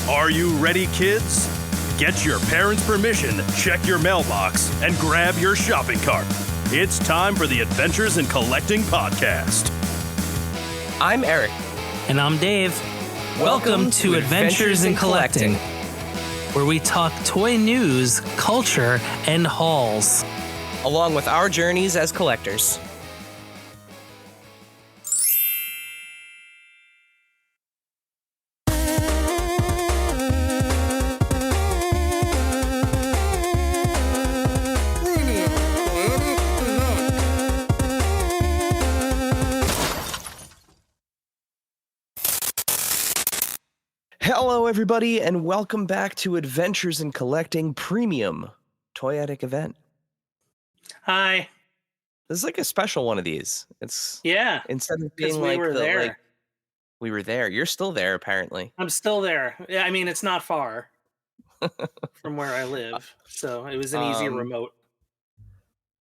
Are you ready, kids? Get your parents' permission, check your mailbox, and grab your shopping cart. It's time for the Adventures in Collecting podcast. I'm Eric. And I'm Dave. Welcome to Adventures in Collecting, where we talk toy news, culture, and hauls, along with our journeys as collectors. Hello, everybody, and welcome back to Adventures in Collecting Premium Toyetic event. Hi. This is like a special one of these. It's instead of being we like were there. We were there. You're still there, apparently. I'm still there. Yeah, I mean, it's not far from where I live, so it was an easy remote.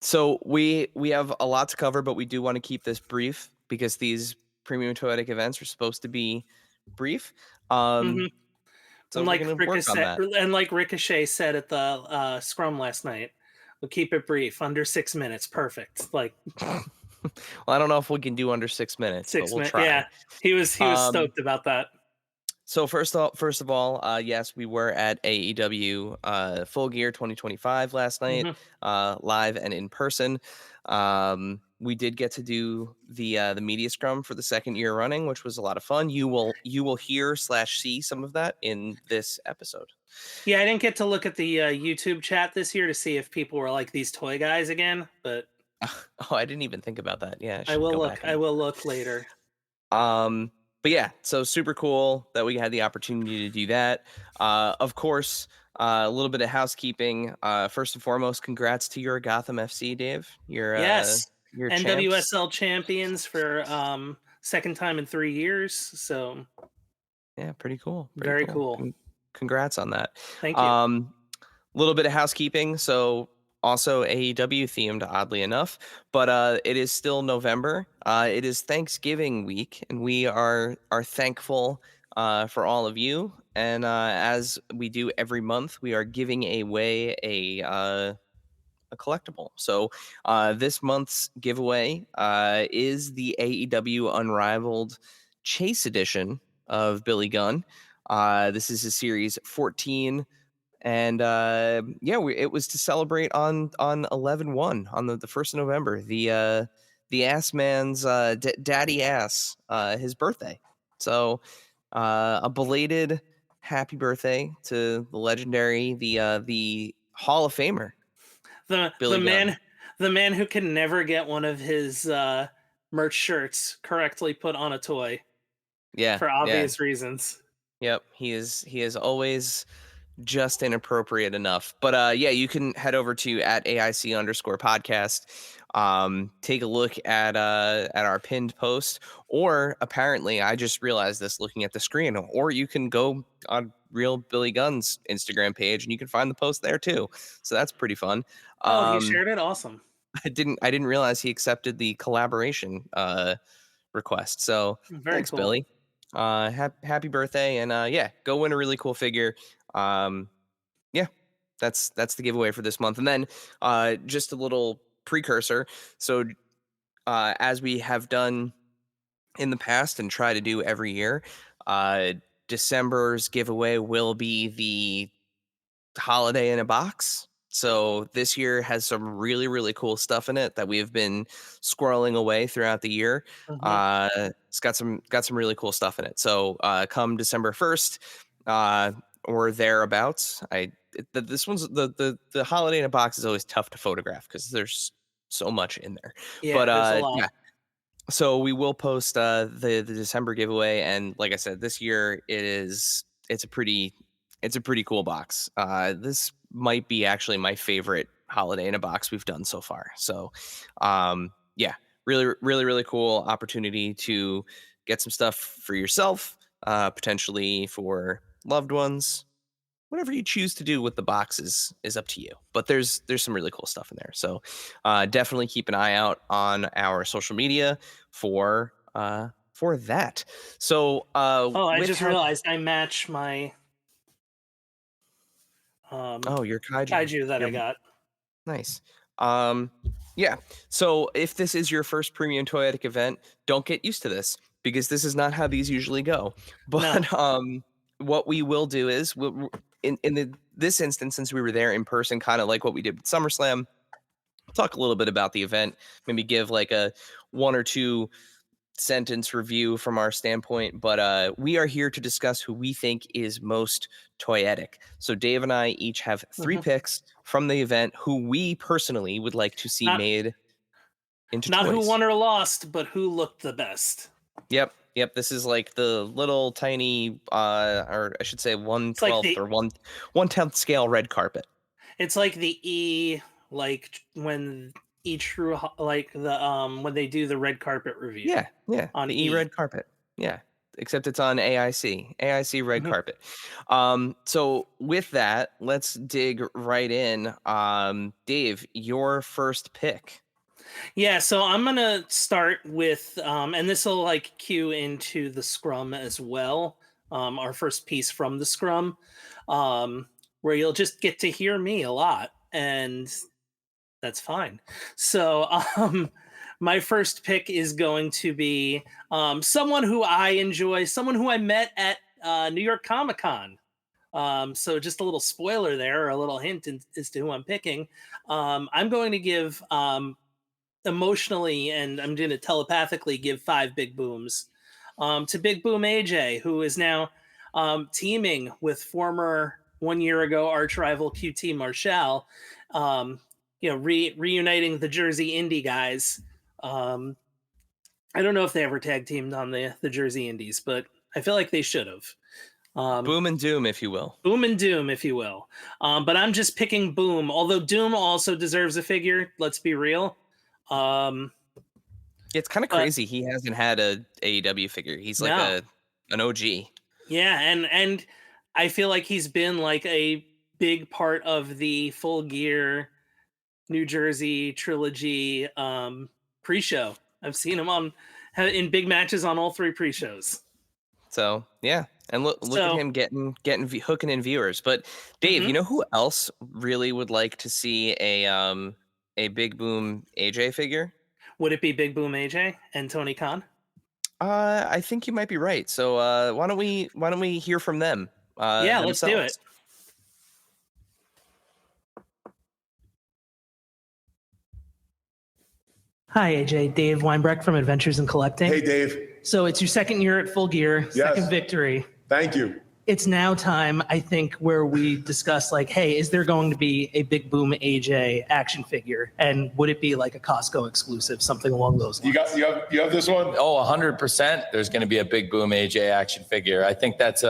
So we have a lot to cover, but we do want to keep this brief because these Premium Toyetic events are supposed to be brief. So and like Ricochet said at the scrum last night, we'll keep it brief, under 6 minutes, perfect. Like, well, I don't know if we can do under 6 minutes, but we'll try. Yeah, he was stoked about that. So first of all, yes, we were at AEW FullGear 2025 last night, live and in person. We did get to do the media scrum for the second year running, which was a lot of fun. You will hear/see some of that in this episode. Yeah, I didn't get to look at the YouTube chat this year to see if people were like these toy guys again, but I didn't even think about that. Yeah, I will look. I will look later. But yeah, so super cool that we had the opportunity to do that. Of course, a little bit of housekeeping. First and foremost, congrats to your Gotham FC, Dave. Your NWSL champions for second time in 3 years. So yeah, pretty cool. Very cool. Congrats on that. Thank you. A little bit of housekeeping. So also AEW themed, oddly enough, but it is still November. It is Thanksgiving week, and we are thankful for all of you. And as we do every month, we are giving away a collectible. So this month's giveaway is the AEW Unrivaled Chase Edition of Billy Gunn. This is a series 14. And it was to celebrate on 11/1 on the 1st of November, the Ass Man's daddy ass, his birthday. So a belated happy birthday to the legendary, the Hall of Famer, the man who can never get one of his merch shirts correctly put on a toy. Yeah, for obvious reasons. Yep, he is always just inappropriate enough. But you can head over to @AIC_podcast. Take a look at our pinned post, or apparently I just realized this looking at the screen, or you can go on Real Billy Gunn's Instagram page and you can find the post there too. So that's pretty fun. He shared it. Awesome. I didn't realize he accepted the collaboration request. So thanks, cool. Billy. Happy birthday, and go win a really cool figure. That's the giveaway for this month. And then just a little precursor. So as we have done in the past and try to do every year, December's giveaway will be the holiday in a box. So this year has some really, really cool stuff in it that we have been squirreling away throughout the year. It's got some really cool stuff in it. So come December 1st or thereabouts, this one's the holiday in a box is always tough to photograph because there's so much in there. Yeah, but there's a lot. Yeah. So we will post the December giveaway, and like I said, this year it's a pretty cool box. This might be actually my favorite holiday in a box we've done so far. So really, really, really cool opportunity to get some stuff for yourself, potentially for loved ones. Whatever you choose to do with the boxes is up to you. But there's some really cool stuff in there. So definitely keep an eye out on our social media for that. So I just realized I match my Your kaiju that I Your- got. Nice. Yeah. So if this is your first premium Toyetic event, don't get used to this because this is not how these usually go. But what we will do is this instance, since we were there in person, kind of like what we did with SummerSlam, talk a little bit about the event, maybe give like a 1 or 2 sentence review from our standpoint, but we are here to discuss who we think is most toyetic. So Dave and I each have 3 picks from the event who we personally would like to see made into not toys. Who won or lost, but who looked the best. Yep. This is like the little tiny, or I should say 1/12 or 1/10 scale red carpet. It's like the E, like when true, like the when they do the red carpet review. Yeah. On the E red carpet. Yeah. Except it's on AIC red carpet. So with that, let's dig right in. Dave, your first pick. Yeah, so I'm gonna start with, and this will like cue into the scrum as well. Our first piece from the scrum, where you'll just get to hear me a lot, and that's fine. So, my first pick is going to be someone who I enjoy, someone who I met at New York Comic Con. So just a little spoiler there, or a little hint as to who I'm picking. I'm going to give emotionally, and I'm going to telepathically give 5 big booms to Big Boom AJ, who is now teaming with former 1 year ago arch rival QT Marshall, reuniting the Jersey Indie guys. I don't know if they ever tag teamed on the Jersey Indies, but I feel like they should have. Boom and Doom, if you will. Boom and Doom, if you will. But I'm just picking Boom, although Doom also deserves a figure. Let's be real. It's kind of crazy. He hasn't had a AEW figure. He's like an OG. Yeah, and I feel like he's been like a big part of the FullGear New Jersey trilogy pre-show. I've seen him in big matches on all 3 pre-shows. So yeah, and look at him getting hooking in viewers. But Dave, you know who else really would like to see a Big Boom AJ figure? Would it be Big Boom AJ and Tony Khan? I think you might be right. So why don't we hear from them? Yeah, themselves. Let's do it. Hi, AJ. Dave Weinbrecht from Adventures in Collecting. Hey, Dave. So it's your 2nd year at FullGear, second victory. Thank you. It's now time, I think, where we discuss like, hey, is there going to be a Big Boom AJ action figure? And would it be like a Costco exclusive, something along those lines? You have this one? Oh, 100%. There's going to be a Big Boom AJ action figure. I think that's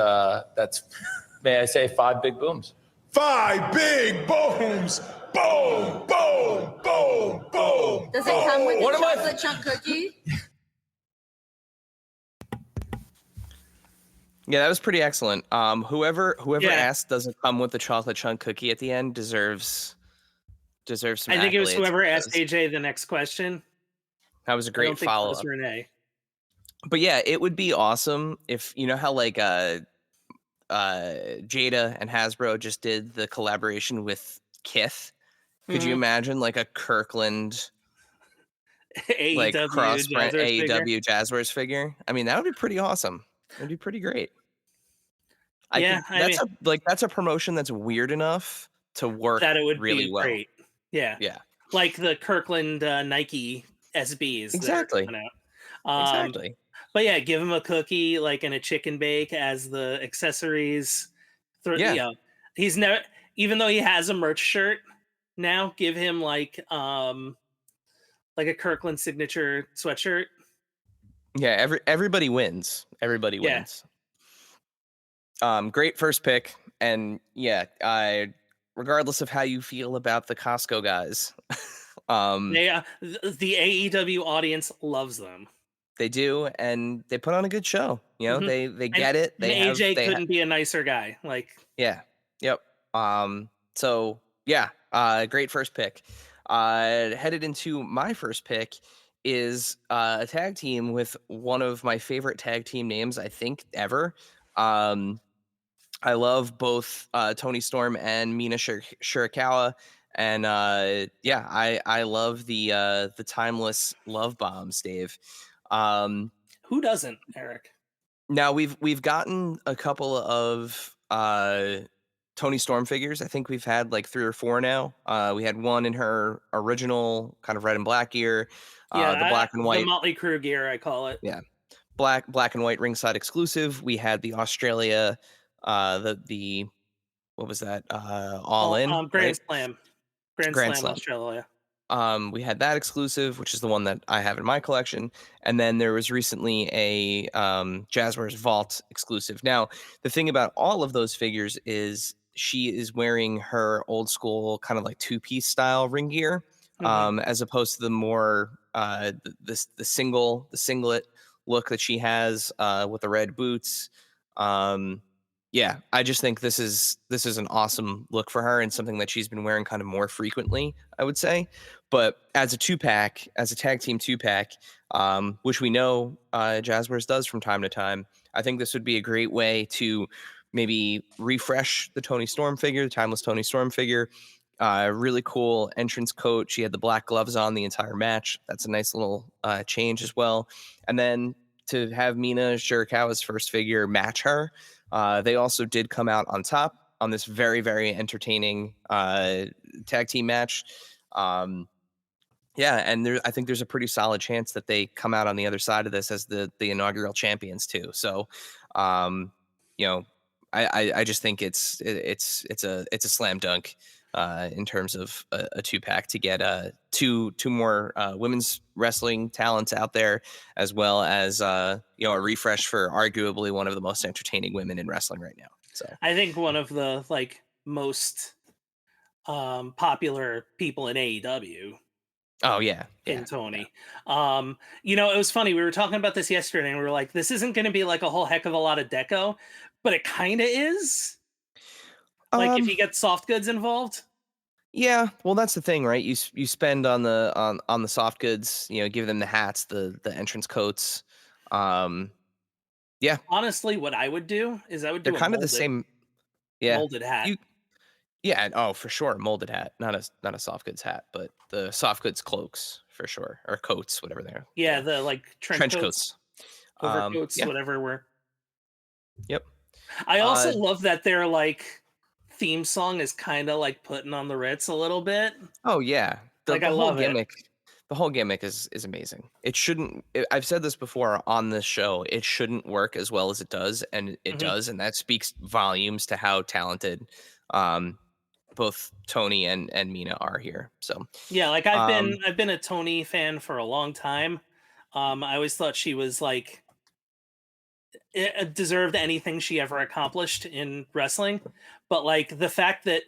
may I say 5 big booms? 5 big booms. Boom, boom, boom, boom. Does it come with a chocolate chunk cookie? Yeah, that was pretty excellent. Whoever asked, does it come with the chocolate chunk cookie at the end, deserves some I think it was accolades whoever asked AJ the next question. That was a great follow-up. Renee. But yeah, it would be awesome if, you know how like Jada and Hasbro just did the collaboration with Kith. Could you imagine like a Kirkland AEW like cross-brand AEW Jazzwares Jazzwares figure? I mean, that would be pretty awesome. It'd be pretty great. That's a promotion that's weird enough to work that it would really be well. Great. Yeah. Like the Kirkland Nike SBs. Exactly. Exactly. But yeah, give him a cookie like in a chicken bake as the accessories. He's never, even though he has a merch shirt now, give him like a Kirkland signature sweatshirt. Yeah, everybody wins. Everybody wins. Great first pick, and regardless of how you feel about the Costco guys, the AEW audience loves them. They do, and they put on a good show. You know, they get it. AJ couldn't be a nicer guy. Like Yep. So yeah, great first pick. Headed into my first pick is a tag team with one of my favorite tag team names, I think, ever. I love both Tony Storm and Mina Shirakawa, and yeah, I love the timeless love bombs, Dave. Um, Who doesn't, Eric? Now we've gotten a couple of Tony Storm figures. I think we've had like 3 or 4 now. We had one in her original kind of red and black gear, the Yeah, black and the white, Motley Crue gear, I call it. yeah, black and white ringside exclusive. We had the Australia, the what was that? All Well, in, Grand right? Slam, Grand Grand Slam Slam. Australia. We had that exclusive, which is the one that I have in my collection, and then there was recently a Jazzwares Vault exclusive. Now, the thing about all of those figures is she is wearing her old school kind of like 2-piece style ring gear, Mhm. as opposed to the more the singlet look that she has with the red boots. Um, yeah, I just think this is an awesome look for her and something that she's been wearing kind of more frequently, I would say. But as a 2-pack, as a tag team 2-pack, which we know Jazzwares does from time to time, I think this would be a great way to maybe refresh the Tony Storm figure, the timeless Tony Storm figure. Really cool entrance coat. She had the black gloves on the entire match. That's a nice little change as well. And then to have Mina Shirakawa's first figure match her, they also did come out on top on this very, very entertaining tag team match. Um, yeah, and I think there's a pretty solid chance that they come out on the other side of this as the inaugural champions too. So, um, you know, I just think it's a slam dunk in terms of a 2-pack to get two more women's wrestling talents out there, as well as a refresh for arguably one of the most entertaining women in wrestling right now. So I think one of the most popular people in AEW oh yeah, in yeah, Tony. It was funny. We were talking about this yesterday, and we were like, "This isn't going to be like a whole heck of a lot of deco," but it kind of is. Like if um you get soft goods involved. Yeah, well, that's the thing, right? You spend on the soft goods, give them the hats, the entrance coats. Um, yeah, Honestly, what I would do is I would they're do a kind of the same. Yeah, molded hat. you yeah, oh for sure, molded hat, not a soft goods hat, but the soft goods cloaks for sure, or coats, whatever they're. Yeah, Yeah, the like trench trench coats, coats. overcoats, Yeah, whatever. Were yep. I also Uh, love that their like theme song is kind of like putting on the Ritz a little bit. oh yeah, the Like I the whole love it. gimmick. The whole gimmick is amazing. It shouldn't. I've said this before on this show. It shouldn't work as well as it does, and it Mhm. does, and that speaks volumes to how talented um, both Tony and Mina are here. So, Yeah, like I've been um, I've been a Tony fan for a long time. I always thought she was like deserved anything she ever accomplished in wrestling, but like the fact that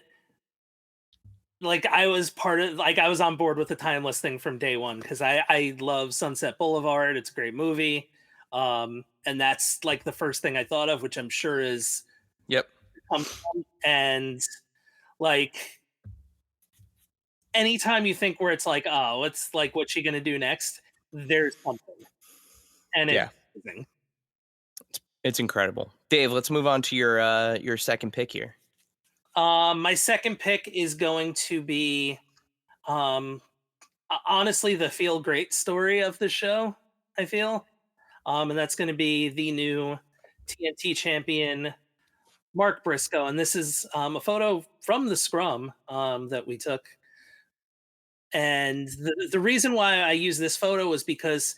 like I was part of like I was on board with the timeless thing from day one because I love Sunset Boulevard. It's a great movie, and that's like the first thing I thought of, which I'm sure is yep, and like anytime you think where it's like, oh, it's like what's she gonna do next? There's something, and it's yeah, amazing. it's incredible. Dave, let's move on to your second pick here. My second pick is going to be um honestly the feel great story of the show. I feel, and that's going to be the new TNT champion Mark Briscoe, and this is a photo from the scrum that we took. And the reason why I use this photo was because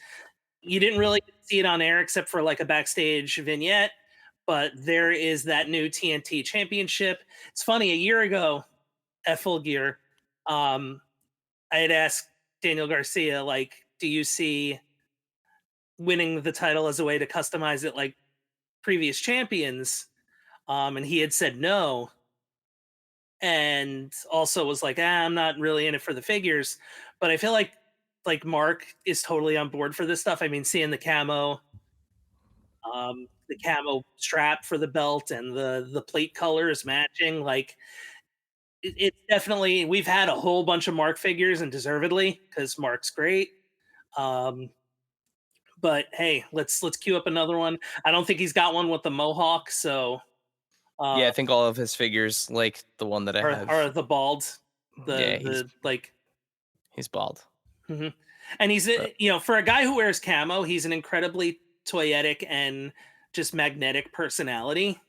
you didn't really see it on air except for like a backstage vignette, but there is that new TNT championship. It's funny, a year ago at Full Gear, um, I had asked Daniel Garcia, like, do you see winning the title as a way to customize it like previous champions? And he had said no, and also was like, I'm not really in it for the figures. But I feel like Mark is totally on board for this stuff. I mean, seeing the camo strap for the belt and the plate colors matching, like it's definitely we've had a whole bunch of Mark figures and deservedly because Mark's great. Um, but hey, let's queue up another one. I don't think he's got one with the mohawk, so Yeah, I think all of his figures, like the one that I have, are the bald. He's bald. Mm-hmm. And he's for a guy who wears camo, he's an incredibly toyetic and just magnetic personality.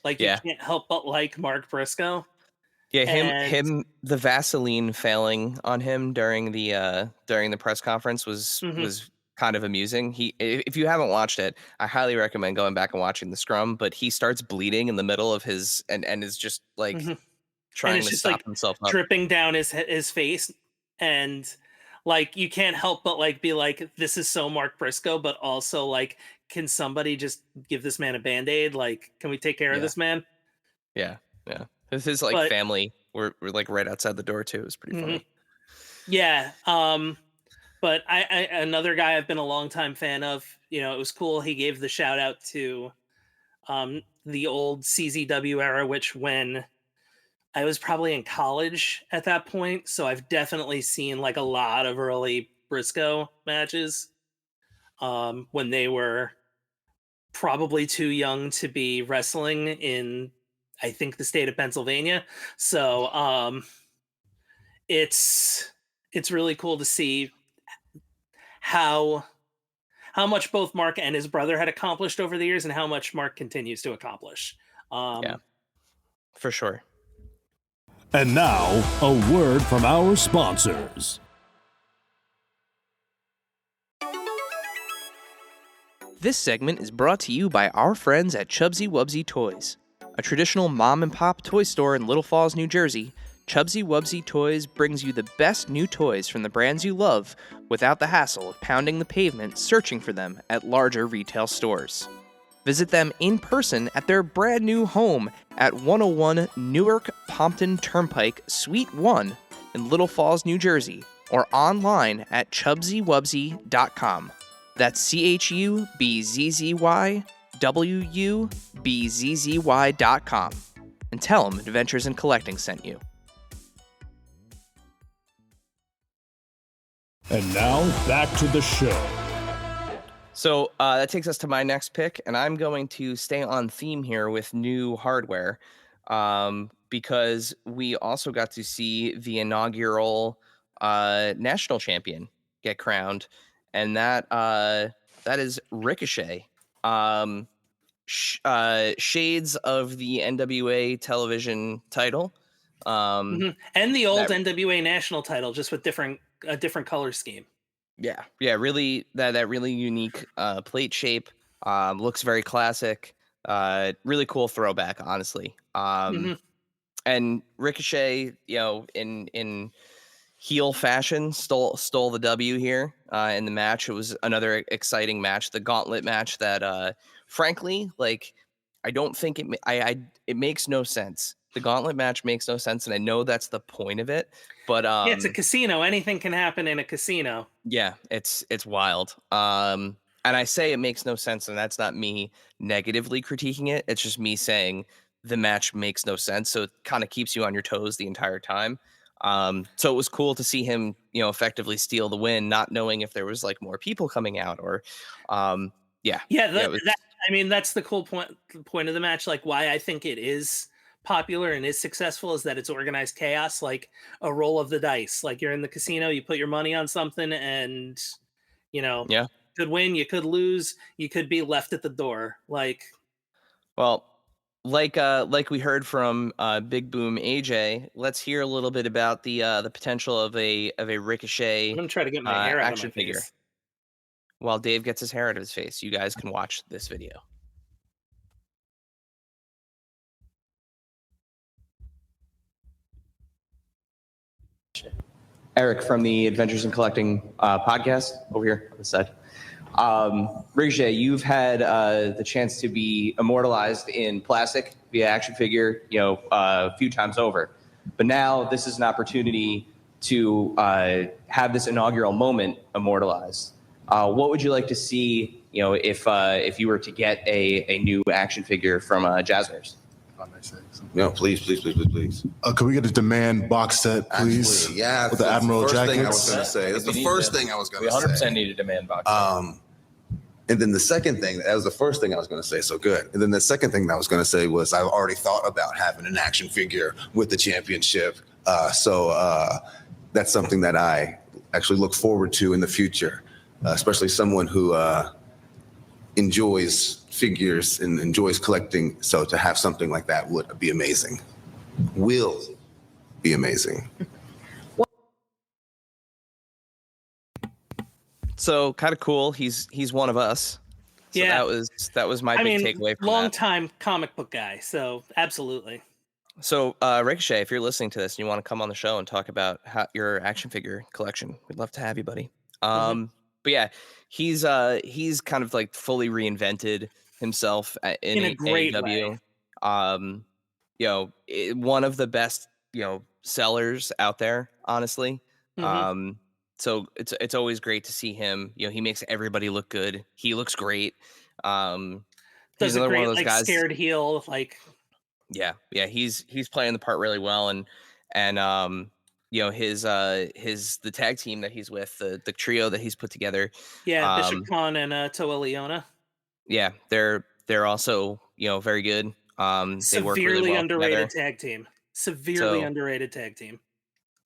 Like you can't help but like Mark Briscoe. Yeah, him the Vaseline failing on him during the press conference was kind of amusing. If you haven't watched it, I highly recommend going back and watching the scrum, but he starts bleeding in the middle of his and is just like trying to stop himself up. Dripping down his face, and like you can't help but like be like, this is so Mark Briscoe, but also like, can somebody just give this man a Band-Aid? Like, can we take care of this man? Yeah. His like family were like right outside the door too. It was pretty funny. Yeah. But I another guy I've been a long time fan of, it was cool. He gave the shout out to the old CZW era, which when I was probably in college at that point. So I've definitely seen like a lot of early Briscoe matches when they were probably too young to be wrestling in, I think, the state of Pennsylvania. So it's really cool to see how much both Mark and his brother had accomplished over the years and how much Mark continues to accomplish. Yeah, for sure. And now, a word from our sponsors. This segment is brought to you by our friends at Chubsy Wubsy Toys. A traditional mom-and-pop toy store in Little Falls, New Jersey, Chubsy Wubsy Toys brings you the best new toys from the brands you love without the hassle of pounding the pavement searching for them at larger retail stores. Visit them in person at their brand new home at 101 Newark Pompton Turnpike, Suite 1 in Little Falls, New Jersey, or online at chubsywubsy.com. That's CHUBZYWUBZZY.com. And tell them Adventures in Collecting sent you. And now, back to the show. So that takes us to my next pick, and I'm going to stay on theme here with new hardware because we also got to see the inaugural national champion get crowned, and that is Ricochet. Shades of the NWA television title. And the old NWA national title, just with a different color scheme. Yeah, really that really unique plate shape. Looks very classic. Really cool throwback, honestly. And Ricochet, in heel fashion, stole the W here in the match. It was another exciting match, the gauntlet match that, frankly, like I don't think it makes no sense. The gauntlet match makes no sense, and I know that's the point of it. But it's a casino. Anything can happen in a casino. Yeah, it's wild. And I say it makes no sense, and that's not me negatively critiquing it. It's just me saying the match makes no sense. So it kind of keeps you on your toes the entire time. So it was cool to see him, effectively steal the win, not knowing if there was like more people coming out or, that's the cool point of the match. Like why I think it is popular and is successful is that it's organized chaos, like a roll of the dice. Like you're in the casino, you put your money on something and, could win, you could lose, you could be left at the door. Like we heard from Big Boom AJ, let's hear a little bit about the potential of a Ricochet. I'm gonna try to get my hair out action of my figure. face. While Dave gets his hair out of his face, you guys can watch this video. Eric from the Adventures in Collecting podcast over here on the side. Ricochet, you've had the chance to be immortalized in plastic via action figure, a few times over. But now this is an opportunity to have this inaugural moment immortalized. What would you like to see, if you were to get a new action figure from Jazzers? No, please. Can we get a demand box set, please? Absolutely. Yeah, with the Admiral jacket. Thing I was going to say. That's the first thing I was going to say. We 100% need a demand box. And then the second thing, that was the first thing I was going to say, so good. And then the second thing that I was going to say was I've already thought about having an action figure with the championship. So that's something that I actually look forward to in the future, especially someone who enjoys figures and enjoys collecting. So to have something like that would be amazing. Will be amazing. So kind of cool. He's one of us. So Yeah. that was my big takeaway from long that. time comic book guy, so absolutely. So Ricochet, if you're listening to this and you want to come on the show and talk about your action figure collection, we'd love to have you, buddy. But yeah, he's kind of like fully reinvented himself in a great AEW. way. You know, one of the best, sellers out there, honestly. So it's always great to see him. You know, he makes everybody look good. He looks great. He's Does a another one great of those guys. scared heel, Yeah, he's playing the part really well, and his the tag team that he's with, the trio that he's put together. Bishop Khan and Toa Leona. Yeah, they're also very good. They work really Severely well underrated together. tag team. Severely underrated tag team.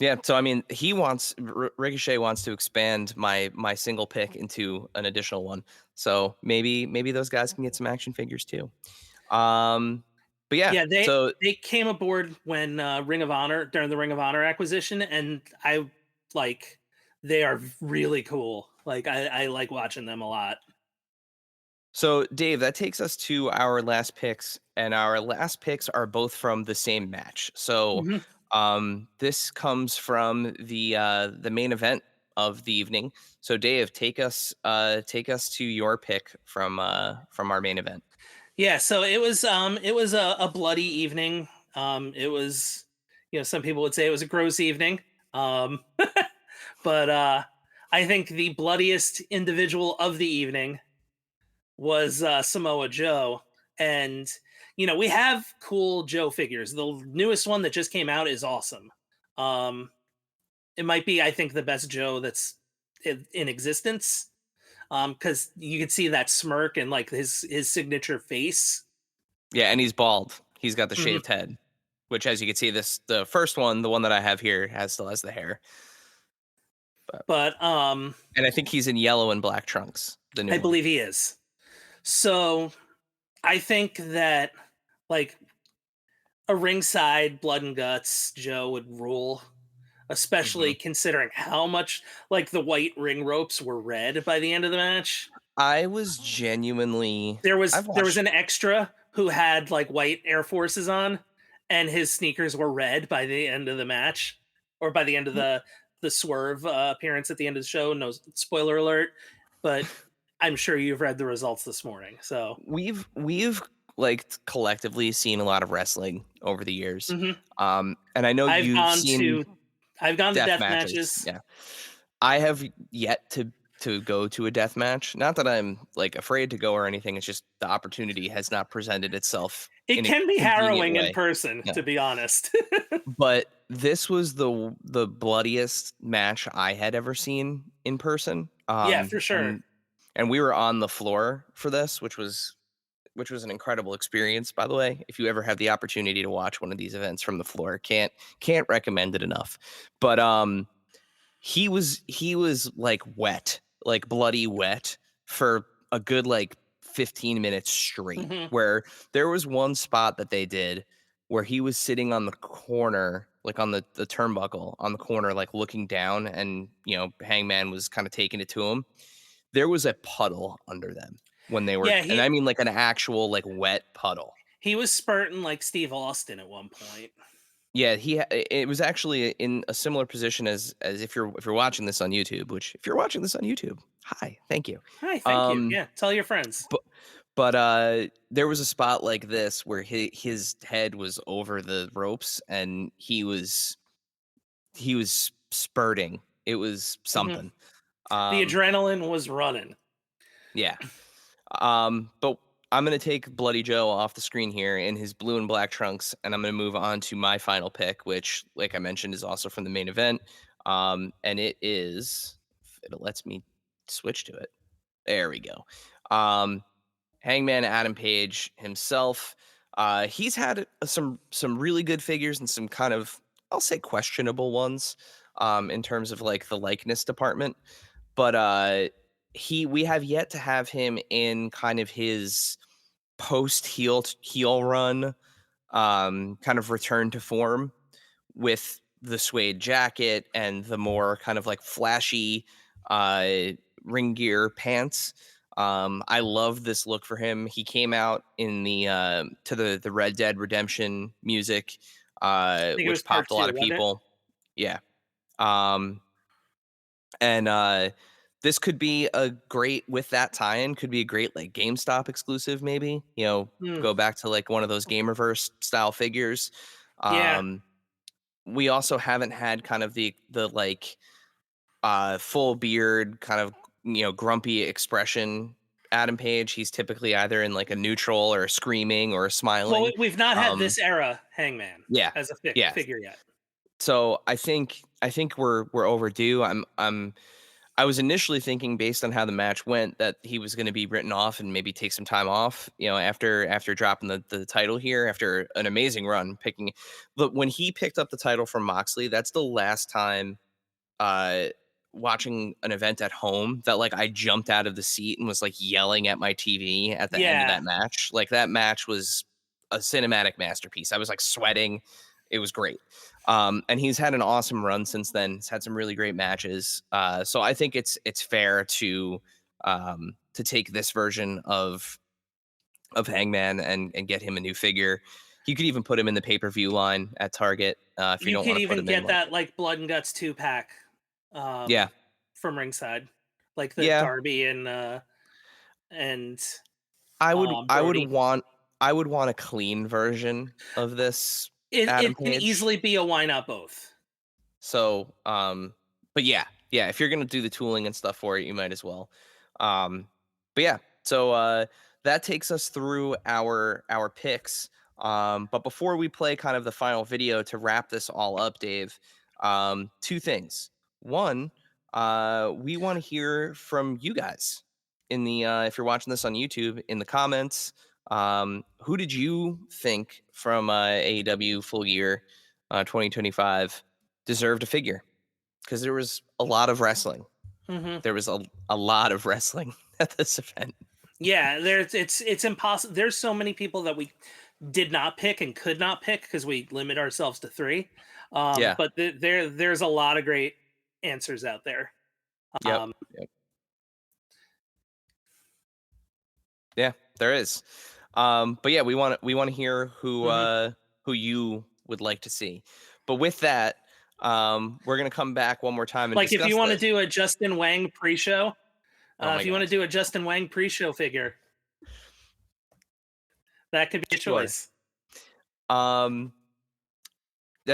Yeah, so I mean, Ricochet wants to expand my single pick into an additional one. So maybe those guys can get some action figures too. But yeah, they came aboard when Ring of Honor, during the Ring of Honor acquisition, and they are really cool. I like watching them a lot. So Dave, that takes us to our last picks, and our last picks are both from the same match. So this comes from the main event of the evening. So Dave, take us to your pick from our main event. Yeah, so it was a bloody evening. It was, some people would say it was a gross evening. But I think the bloodiest individual of the evening was Samoa Joe. And we have cool Joe figures. The newest one that just came out is awesome. It might be, I think, the best Joe that's in existence. Because you can see that smirk and his signature face. Yeah, and he's bald. He's got the shaved head, which, as you can see, the first one, the one that I have here, still has the hair. But and I think he's in yellow and black trunks. I believe he is. So I think that a ringside blood and guts Joe would rule, especially considering how much the white ring ropes were red by the end of the match. I was genuinely there was an extra who had white Air Forces on, and his sneakers were red by the end of the match, or by the end of the Swerve appearance at the end of the show. No spoiler alert, but I'm sure you've read the results this morning. So we've collectively seen a lot of wrestling over the years. And I know I've gone to death matches. Yeah, I have yet to go to a death match. Not that I'm afraid to go or anything. It's just the opportunity has not presented itself. It can be harrowing in person, to be honest. But this was the bloodiest match I had ever seen in person. Yeah, for sure. And we were on the floor for this, which was an incredible experience, by the way. If you ever have the opportunity to watch one of these events from the floor, can't recommend it enough. But he was wet, bloody wet for a good 15 minutes straight, where there was one spot that they did where he was sitting on the corner, on the turnbuckle on the corner, looking down, and Hangman was kind of taking it to him. There was a puddle under them when they were, and I mean an actual wet puddle. He was spurting like Steve Austin at one point. Yeah, it was actually in a similar position as if you're watching this on YouTube. Which, if you're watching this on YouTube, hi, thank you. Hi, thank you. Yeah, tell your friends. But there was a spot like this where his head was over the ropes and he was spurting. It was something. The adrenaline was running. Yeah. But I'm going to take Bloody Joe off the screen here in his blue and black trunks, and I'm going to move on to my final pick, which, like I mentioned, is also from the main event. And it lets me switch to it. There we go. Hangman Adam Page himself, he's had some really good figures and some kind of, I'll say, questionable ones in terms of like the likeness department. But we have yet to have him in kind of his post heel run, kind of return to form with the suede jacket and the more kind of like flashy ring gear pants. I love this look for him. He came out in the to the Red Dead Redemption music, which popped a lot of people. Yeah. And this could be a great, with that tie-in, could be a great like GameStop exclusive, maybe. Go back to like one of those Gamerverse style figures. Yeah. We also haven't had kind of the like full beard, kind of grumpy expression Adam Page. He's typically either in like a neutral or a screaming or a smiling. Well, we've not had this era Hangman as a figure yet. So I think we're overdue. I was initially thinking, based on how the match went, that he was going to be written off and maybe take some time off, after dropping the title here, after an amazing run picking. But when he picked up the title from Moxley, that's the last time watching an event at home that like I jumped out of the seat and was like yelling at my TV at the end of that match. Like that match was a cinematic masterpiece. I was like sweating. It was great. And he's had an awesome run since then. He's had some really great matches. So I think it's fair to take this version of Hangman and get him a new figure. You could even put him in the pay-per-view line at Target. If you don't could want to even put him get in, that like Blood and Guts 2-pack. From ringside, like the Darby and I would want a clean version of this. It can easily be a why not both. So, but yeah, if you're gonna do the tooling and stuff for it, you might as well. But yeah, so that takes us through our picks. But before we play kind of the final video to wrap this all up, Dave, two things. One, we want to hear from you guys in the if you're watching this on YouTube, in the comments. Who did you think from AEW FullGear 2025 deserved a figure? Because there was a lot of wrestling. Mm-hmm. There was a lot of wrestling at this event. Yeah, it's impossible. There's so many people that we did not pick and could not pick because we limit ourselves to 3. But there's a lot of great answers out there. Yep. Yeah, there is. But yeah, we want to hear who you would like to see. But with that, we're gonna come back one more time and like if you want to this. do a Justin Wang pre-show, if you want to do a Justin Wang pre-show figure, that could be a choice. That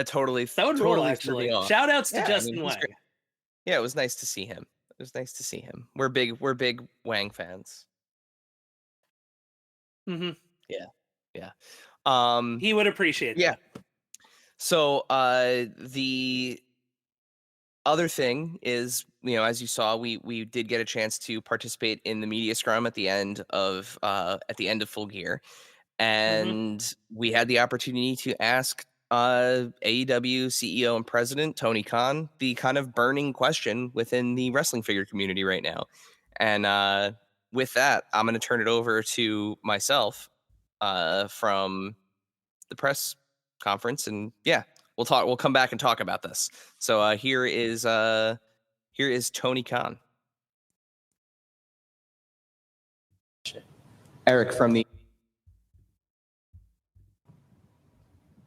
totally would rule, actually. Shout outs to Justin Wang. Yeah, it was nice to see him. We're big Wang fans. Mm-hmm. Yeah. He would appreciate that. So the other thing is, as you saw, we did get a chance to participate in the media scrum at the end of FullGear, and we had the opportunity to ask AEW CEO and President Tony Khan the kind of burning question within the wrestling figure community right now. And with that, I'm going to turn it over to myself from the press conference, and we'll come back and talk about this. So here is Tony Khan. Eric from the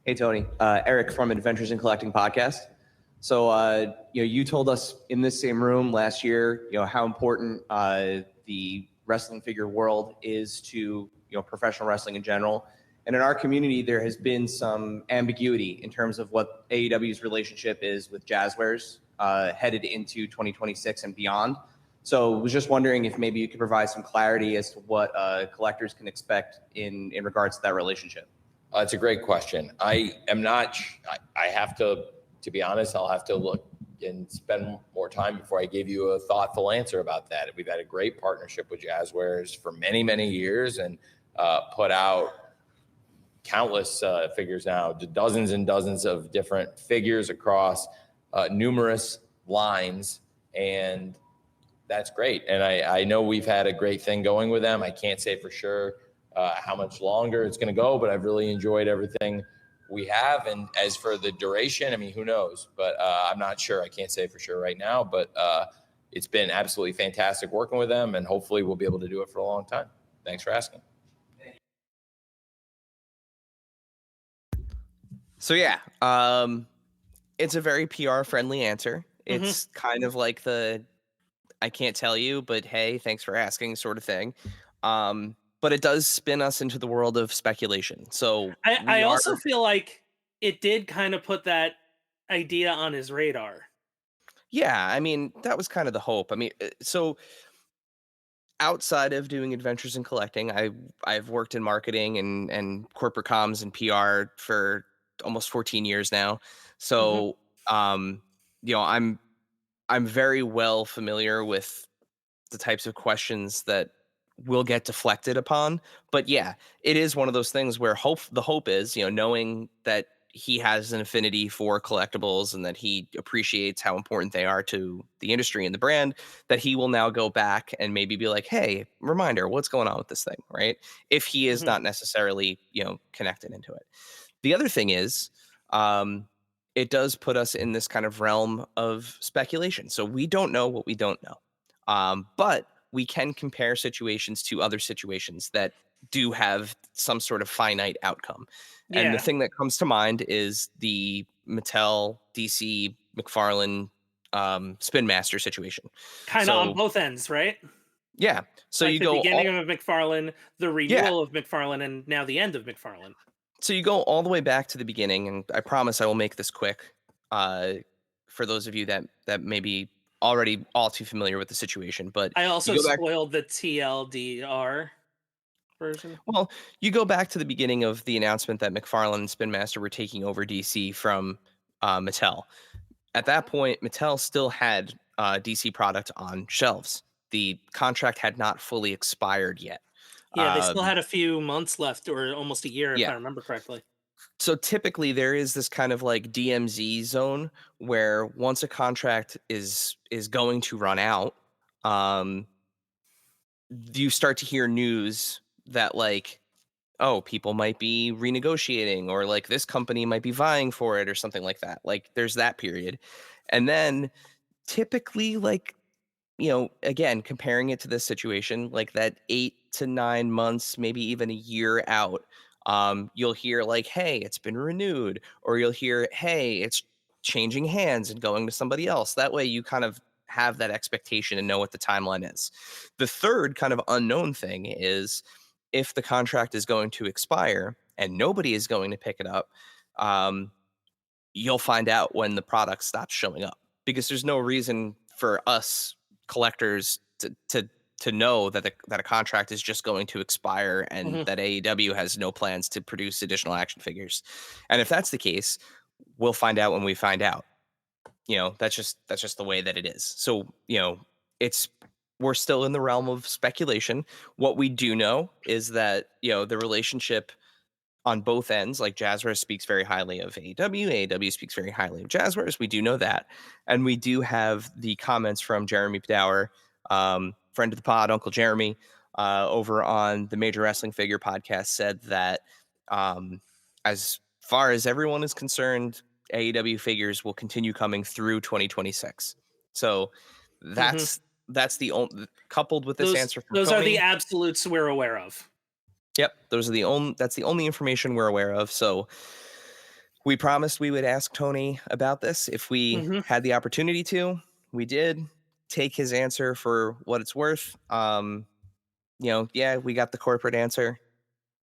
Hey Tony, Eric from Adventures in Collecting podcast. So you told us in this same room last year, how important the wrestling figure world is to professional wrestling in general. And in our community, there has been some ambiguity in terms of what AEW's relationship is with Jazzwares headed into 2026 and beyond. So I was just wondering if maybe you could provide some clarity as to what collectors can expect in regards to that relationship. It's a great question. I am not, I have to be honest, I'll have to look spend more time before I gave you a thoughtful answer about that. We've had a great partnership with Jazzwares for many, many years, and put out countless figures now, dozens and dozens of different figures across numerous lines, and that's great. And I know we've had a great thing going with them. I can't say for sure how much longer it's going to go, but I've really enjoyed everything we have. And as for the duration, I mean, who knows? But I'm not sure. I can't say for sure right now, but it's been absolutely fantastic working with them, and hopefully we'll be able to do it for a long time. Thanks for asking. So yeah, it's a very PR friendly answer. It's kind of like the I can't tell you, but hey, thanks for asking sort of thing. But it does spin us into the world of speculation. So I also feel like it did kind of put that idea on his radar. Yeah, I mean, that was kind of the hope. I mean, so outside of doing adventures in collecting, I've worked in marketing and corporate comms and PR for almost 14 years now. So you know, I'm very well familiar with the types of questions that will get deflected upon. But yeah, it is one of those things where the hope is, you know, knowing that he has an affinity for collectibles and that he appreciates how important they are to the industry and the brand, that he will now go back and maybe be like, hey, reminder, what's going on with this thing, right? If he is not necessarily, you know, connected into it. The other thing is, it does put us in this kind of realm of speculation. So we don't know what we don't know. But we can compare situations to other situations that do have some sort of finite outcome. And the thing that comes to mind is the Mattel, DC, McFarlane, Spin Master situation. Kind of on both ends, right? Yeah. So like you the go beginning of McFarlane, the renewal of McFarlane, and now the end of McFarlane. So you go all the way back to the beginning, and I promise I will make this quick for those of you that may be already all too familiar with the situation. But I also spoiled the TLDR version. Well, you go back to the beginning of the announcement that McFarlane and Spin Master were taking over DC from Mattel. At that point, Mattel still had DC product on shelves. The contract had not fully expired yet. Yeah, they still had a few months left, or almost a year, if I remember correctly. So typically there is this kind of like DMZ zone where once a contract is going to run out, you start to hear news that like, oh, people might be renegotiating, or like this company might be vying for it or something like that. Like there's that period. And then typically, like, you know, again, comparing it to this situation, like that 8 to 9 months, maybe even a year out, you'll hear like, hey, it's been renewed, or you'll hear, hey, it's changing hands and going to somebody else. That way you kind of have that expectation and know what the timeline is. The third kind of unknown thing is if the contract is going to expire and nobody is going to pick it up, you'll find out when the product stops showing up, because there's no reason for us collectors to know that that a contract is just going to expire and that AEW has no plans to produce additional action figures. And if that's the case, we'll find out when we find out. You know, that's just the way that it is. So, you know, we're still in the realm of speculation. What we do know is that, you know, the relationship on both ends, like Jazzwares speaks very highly of AEW, AEW speaks very highly of Jazzwares. We do know that. And we do have the comments from Jeremy Pdower, friend of the pod, Uncle Jeremy, over on the Major Wrestling Figure podcast, said that as far as everyone is concerned, AEW figures will continue coming through 2026. So that's the only, coupled with this answer from those Tony, are the absolutes we're aware of. Yep, that's the only information we're aware of. So we promised we would ask Tony about this if we had the opportunity to. We did. Take his answer for what it's worth. You know, yeah, we got the corporate answer.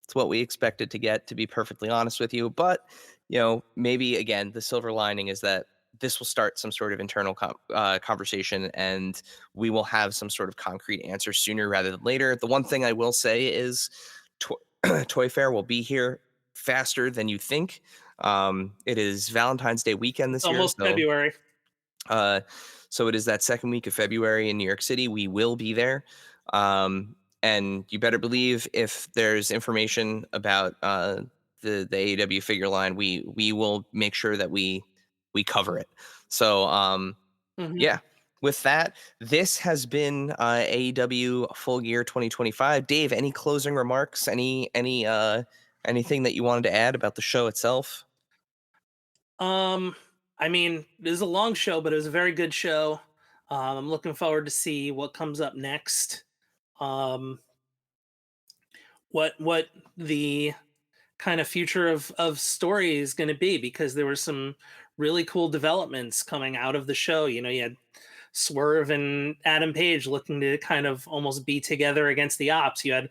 It's what we expected to get, to be perfectly honest with you. But, you know, maybe again, the silver lining is that this will start some sort of internal conversation, and we will have some sort of concrete answer sooner rather than later. The one thing I will say is Toy Fair will be here faster than you think. It is Valentine's Day weekend this year. Almost February. So it is that second week of February in New York City. We will be there. And you better believe if there's information about the AEW figure line, we will make sure that we cover it. So yeah, with that, this has been AEW FullGear 2025. Dave, any closing remarks? Anything that you wanted to add about the show itself? I mean, it was a long show, but it was a very good show. I'm looking forward to see what comes up next. What the kind of future of story is going to be, because there were some really cool developments coming out of the show. You know, you had Swerve and Adam Page looking to kind of almost be together against the Ops. You had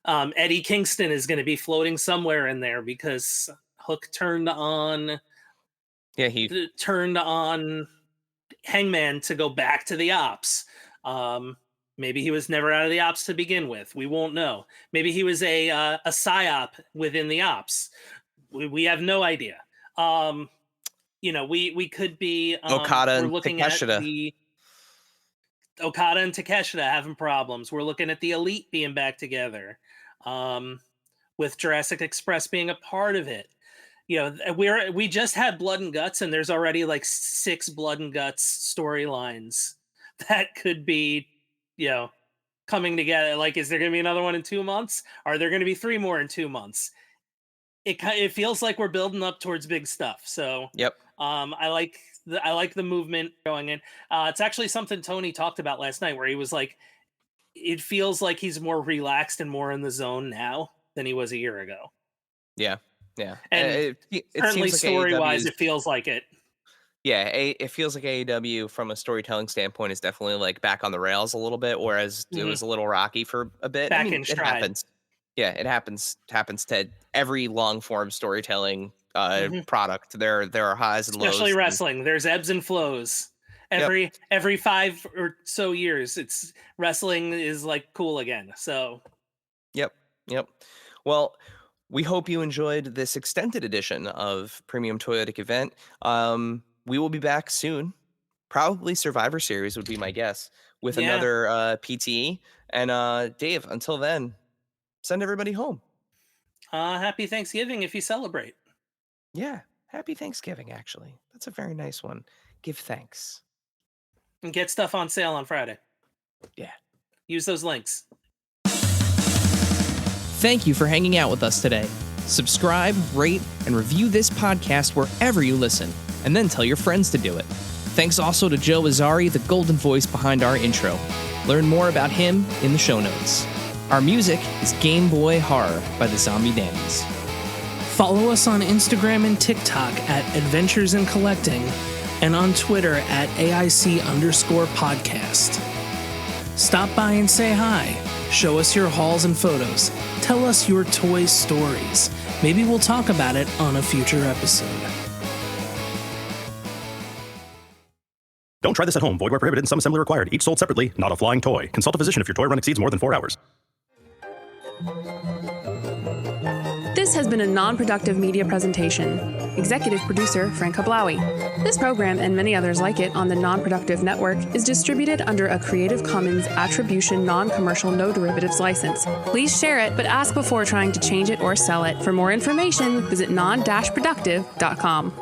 Eddie Kingston is going to be floating somewhere in there because Hook turned on. Yeah, he turned on Hangman to go back to the Ops. Maybe he was never out of the Ops to begin with. We won't know. Maybe he was a psyop within the Ops. We have no idea. You know, we could be Okada we're and looking Takeshita. at the Okada and Takeshita having problems. We're looking at the Elite being back together, with Jurassic Express being a part of it. You know, we just had Blood and Guts, and there's already like 6 Blood and Guts storylines that could be, you know, coming together. Like, is there going to be another one in 2 months? Are there going to be 3 more in 2 months? It feels like we're building up towards big stuff. So yep. I like the movement going in. It's actually something Tony talked about last night, where he was like, it feels like he's more relaxed and more in the zone now than he was a year ago. Yeah. Yeah. And it certainly seems like story-wise, AEW's it feels like it. Yeah, it feels like AEW from a storytelling standpoint is definitely like back on the rails a little bit, whereas it was a little rocky for a bit. Back I mean, in it stride. happens. Yeah, it happens to every long form storytelling product. There are highs and lows. Especially wrestling. There's ebbs and flows. Every 5 or so years, it's wrestling is like cool again. So Yep. Well, we hope you enjoyed this extended edition of Premium Toyetic Event. We will be back soon. Probably Survivor Series would be my guess, with another PTE. And Dave, until then, send everybody home. Happy Thanksgiving if you celebrate. Yeah, happy Thanksgiving, actually. That's a very nice one. Give thanks. And get stuff on sale on Friday. Yeah. Use those links. Thank you for hanging out with us today. Subscribe, rate, and review this podcast wherever you listen, and then tell your friends to do it. Thanks also to Joe Azari, the golden voice behind our intro. Learn more about him in the show notes. Our music is Game Boy Horror by the Zombie Dandies. Follow us on Instagram and TikTok at Adventures in Collecting, and on Twitter at AIC_podcast. Stop by and say hi. Show us your hauls and photos. Tell us your toy stories. Maybe we'll talk about it on a future episode. Don't try this at home. Void where prohibited and some assembly required. Each sold separately, not a flying toy. Consult a physician if your toy run exceeds more than 4 hours. This has been a non-productive media presentation. Executive producer Frank Hablawi. This program and many others like it on the Non-Productive Network is distributed under a Creative Commons Attribution Non-Commercial No Derivatives license. Please share it, but ask before trying to change it or sell it. For more information, visit non-productive.com.